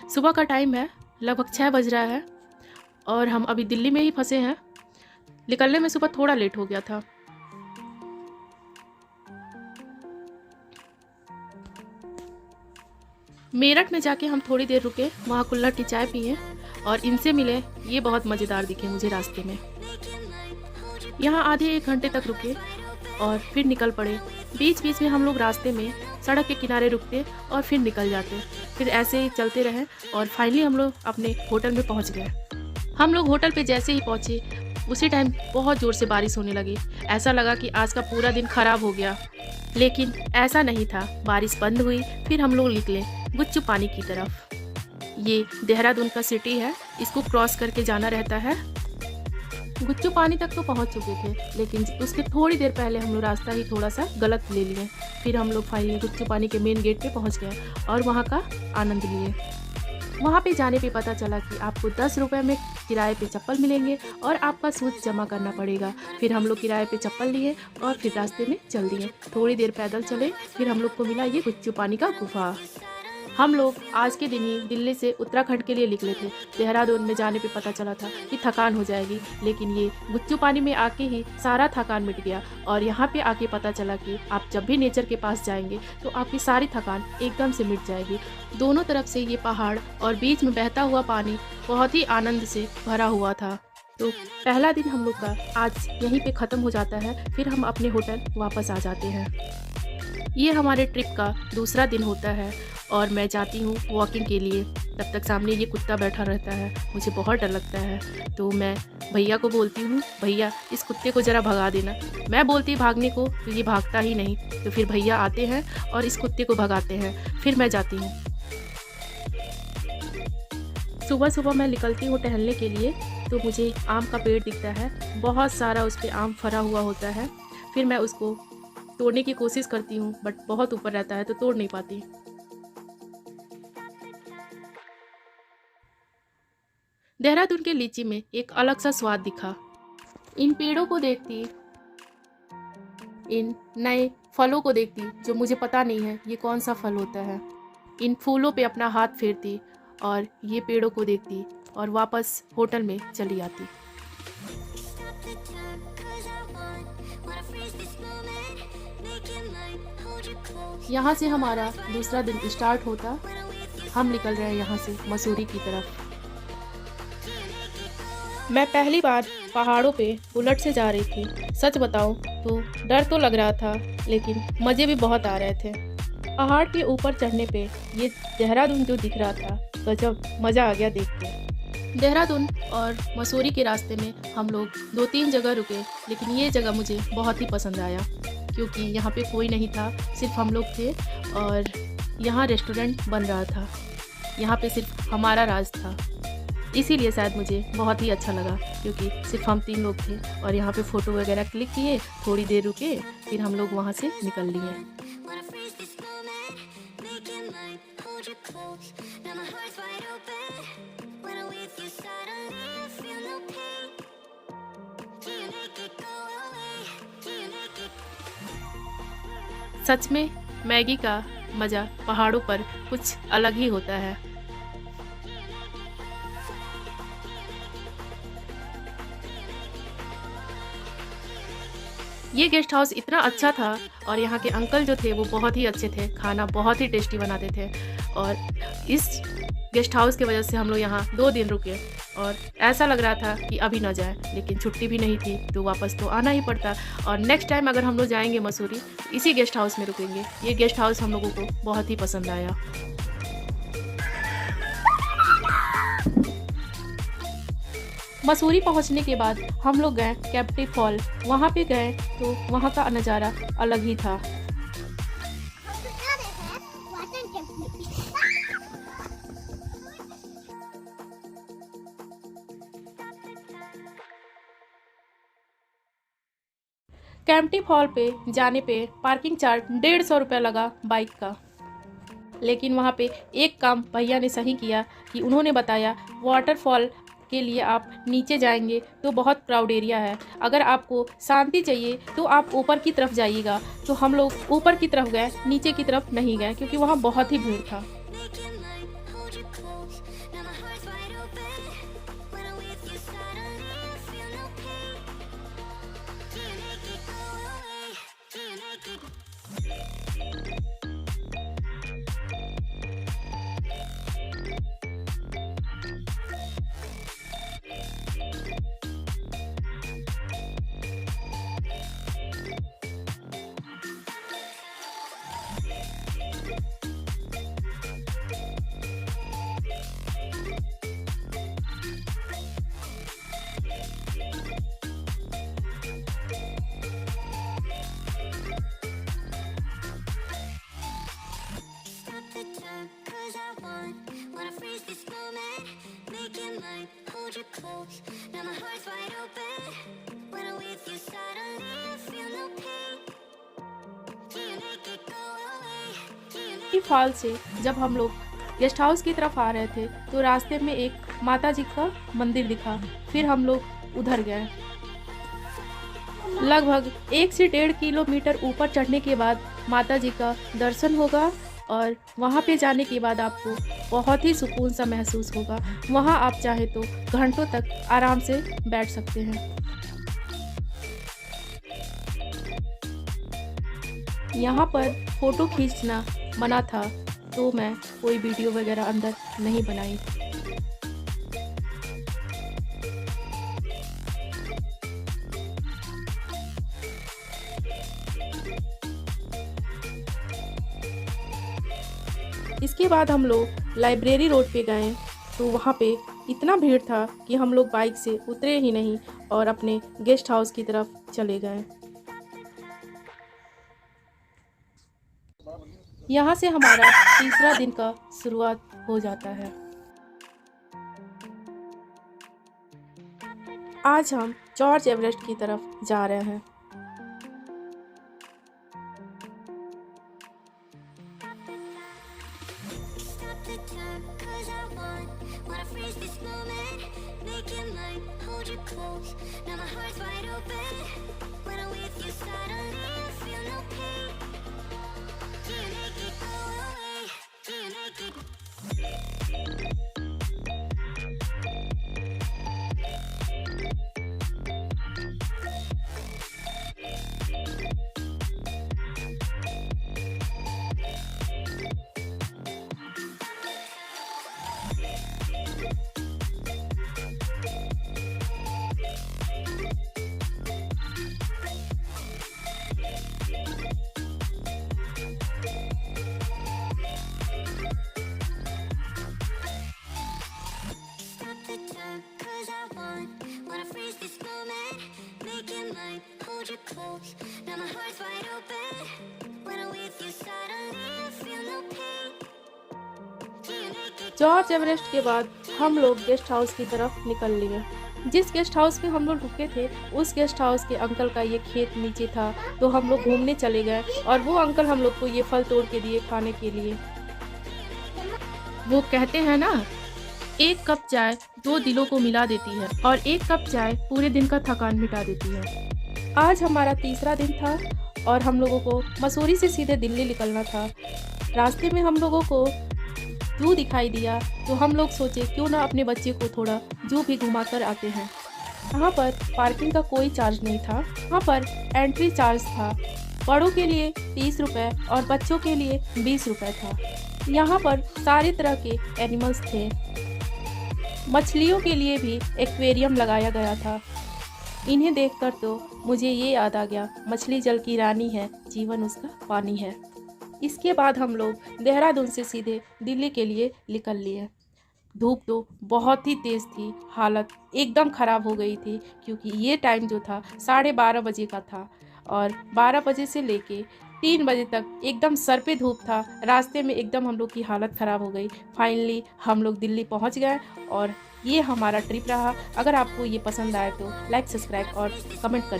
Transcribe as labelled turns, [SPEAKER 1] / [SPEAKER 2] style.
[SPEAKER 1] सुबह का टाइम है, लगभग 6 बज रहा है और हम अभी दिल्ली में ही फंसे हैं। निकलने में सुबह थोड़ा लेट हो गया था। मेरठ में जाके हम थोड़ी देर रुके, वहाँ कुल्हड़ की चाय पिए और इनसे मिले। ये बहुत मज़ेदार दिखे मुझे रास्ते में। यहाँ आधे 1 घंटे तक रुके और फिर निकल पड़े। बीच बीच में हम लोग रास्ते में सड़क के किनारे रुकते और फिर निकल जाते। फिर ऐसे ही चलते रहे और फाइनली हम लोग अपने होटल में पहुँच गए। हम लोग होटल पे जैसे ही पहुँचे उसी टाइम बहुत ज़ोर से बारिश होने लगी। ऐसा लगा कि आज का पूरा दिन खराब हो गया, लेकिन ऐसा नहीं था। बारिश बंद हुई, फिर हम लोग निकले गुच्चू पानी की तरफ। ये देहरादून का सिटी है, इसको क्रॉस करके जाना रहता है। गुच्चू पानी तक तो पहुंच चुके थे, लेकिन उसके थोड़ी देर पहले हम लोग रास्ता ही थोड़ा सा गलत ले लिए। फिर हम लोग फाइनली गुच्चू पानी के मेन गेट पे पहुंच गए और वहां का आनंद लिए। वहां पे जाने पे पता चला कि आपको 10 रुपये में किराए पे चप्पल मिलेंगे और आपका सूद जमा करना पड़ेगा। फिर हम लोग किराए पे चप्पल लिए और फिर रास्ते में चल दिए। थोड़ी देर पैदल चले, फिर हम लोग को मिला ये गुच्चू पानी का गुफा। हम लोग आज के दिन ही दिल्ली से उत्तराखंड के लिए निकले थे। देहरादून में जाने पे पता चला था कि थकान हो जाएगी, लेकिन ये गुच्चू पानी में आके ही सारा थकान मिट गया। और यहाँ पे आके पता चला कि आप जब भी नेचर के पास जाएंगे तो आपकी सारी थकान एकदम से मिट जाएगी। दोनों तरफ से ये पहाड़ और बीच में बहता हुआ पानी बहुत ही आनंद से भरा हुआ था। तो पहला दिन हम लोग का आज यहीं पे ख़त्म हो जाता है। फिर हम अपने होटल वापस आ जाते हैं। ये हमारे ट्रिप का दूसरा दिन होता है और मैं जाती हूँ वॉकिंग के लिए। तब तक सामने ये कुत्ता बैठा रहता है, मुझे बहुत डर लगता है। तो मैं भैया को बोलती हूँ, भैया इस कुत्ते को ज़रा भगा देना। मैं बोलती भागने को तो ये भागता ही नहीं। तो फिर भैया आते हैं और इस कुत्ते को भगाते हैं। फिर मैं जाती हूँ। सुबह सुबह मैं निकलती हूँ टहलने के लिए, तो मुझे आम का पेड़ दिखता है। बहुत सारा उस पर आम फरा हुआ होता है। फिर मैं उसको तोड़ने की कोशिश करती हूँ, बट बहुत ऊपर रहता है तो तोड़ नहीं पाती। देहरादून के लीची में एक अलग सा स्वाद दिखा। इन पेड़ों को देखती, इन नए फलों को देखती जो मुझे पता नहीं है ये कौन सा फल होता है। इन फूलों पे अपना हाथ फेरती और ये पेड़ों को देखती और वापस होटल में चली आती। यहाँ से हमारा दूसरा दिन स्टार्ट होता। हम निकल रहे हैं यहाँ से मसूरी की तरफ। मैं पहली बार पहाड़ों पे बुलेट से जा रही थी। सच बताऊं तो डर तो लग रहा था, लेकिन मज़े भी बहुत आ रहे थे। पहाड़ के ऊपर चढ़ने पे ये देहरादून जो दिख रहा था, गजब मज़ा आ गया देख के। देहरादून और मसूरी के रास्ते में हम लोग 2-3 जगह रुके, लेकिन ये जगह मुझे बहुत ही पसंद आया क्योंकि यहाँ पे कोई नहीं था, सिर्फ हम लोग थे और यहाँ रेस्टोरेंट बन रहा था। यहाँ पे सिर्फ हमारा राज था, इसीलिए शायद मुझे बहुत ही अच्छा लगा क्योंकि सिर्फ हम 3 लोग थे। और यहाँ पे फ़ोटो वगैरह क्लिक किए, थोड़ी देर रुके, फिर हम लोग वहाँ से निकल लिए। सच में मैगी का मज़ा पहाड़ों पर कुछ अलग ही होता है। ये गेस्ट हाउस इतना अच्छा था और यहाँ के अंकल जो थे वो बहुत ही अच्छे थे, खाना बहुत ही टेस्टी बनाते थे। और इस गेस्ट हाउस की वजह से हम लोग यहाँ 2 दिन रुके और ऐसा लग रहा था कि अभी ना जाए, लेकिन छुट्टी भी नहीं थी तो वापस तो आना ही पड़ता। और नेक्स्ट टाइम अगर हम लोग जाएंगे मसूरी, इसी गेस्ट हाउस में रुकेंगे। ये गेस्ट हाउस हम लोगों को बहुत ही पसंद आया। मसूरी पहुंचने के बाद हम लोग गए कैंपटी फॉल। वहाँ पे गए तो वहाँ का नज़ारा अलग ही था। कैंपटी फॉल पे जाने पे पार्किंग चार्ज 150 रुपये लगा बाइक का। लेकिन वहाँ पे एक काम भैया ने सही किया कि उन्होंने बताया वाटरफॉल के लिए आप नीचे जाएंगे तो बहुत क्राउड एरिया है, अगर आपको शांति चाहिए तो आप ऊपर की तरफ जाइएगा। तो हम लोग ऊपर की तरफ गए, नीचे की तरफ नहीं गए क्योंकि वहाँ बहुत ही भीड़ था। फॉल से जब हम लोग गेस्ट हाउस की तरफ आ रहे थे तो रास्ते में एक माता जी का मंदिर दिखा। फिर हम लोग उधर गए। लगभग 1 से 1.5 किलोमीटर ऊपर चढ़ने के बाद माता जी का दर्शन होगा और वहाँ पे जाने के बाद आपको बहुत ही सुकून सा महसूस होगा। वहाँ आप चाहे तो घंटों तक आराम से बैठ सकते हैं। यहाँ पर फ़ोटो खींचना मना था तो मैं कोई वीडियो वगैरह अंदर नहीं बनाई। इसके बाद हम लोग लाइब्रेरी रोड पे गए तो वहाँ पे इतना भीड़ था कि हम लोग बाइक से उतरे ही नहीं और अपने गेस्ट हाउस की तरफ चले गए। यहाँ से हमारा तीसरा दिन का शुरुआत हो जाता है। आज हम जॉर्ज एवरेस्ट की तरफ जा रहे हैं। जॉर्ज एवरेस्ट के बाद हम लोग गेस्ट हाउस की तरफ निकल लिए। जिस गेस्ट हाउस में हम लोग रुके थे उस गेस्ट हाउस के अंकल का ये खेत नीचे था तो हम लोग घूमने चले गए और वो अंकल हम लोग को ये फल तोड़ के दिए खाने के लिए। वो कहते हैं ना, 1 कप चाय 2 दिलों को मिला देती है और 1 कप चाय पूरे दिन का थकान मिटा देती है। आज हमारा तीसरा दिन था और हम लोगों को मसूरी से सीधे दिल्ली निकलना था। रास्ते में हम लोगों को जू दिखाई दिया तो हम लोग सोचे क्यों ना अपने बच्चे को थोड़ा जू भी घुमा कर आते हैं। यहाँ पर पार्किंग का कोई चार्ज नहीं था। यहाँ पर एंट्री चार्ज था। बड़ों के लिए 30 रुपये और बच्चों के लिए 20 रुपये था। यहाँ पर सारे तरह के एनिमल्स थे। मछलियों के लिए भी एक्वेरियम लगाया गया था। इन्हें देखकर तो मुझे ये याद आ गया, मछली जल की रानी है, जीवन उसका पानी है। इसके बाद हम लोग देहरादून से सीधे दिल्ली के लिए निकल लिए। धूप तो बहुत ही तेज़ थी, हालत एकदम ख़राब हो गई थी क्योंकि ये टाइम जो था 12:30 बजे का था और 12 बजे से लेके 3 बजे तक एकदम सर पे धूप था। रास्ते में एकदम हम लोग की हालत ख़राब हो गई। फाइनली हम लोग दिल्ली पहुंच गए और ये हमारा ट्रिप रहा। अगर आपको ये पसंद आए तो लाइक, सब्सक्राइब और कमेंट करिए।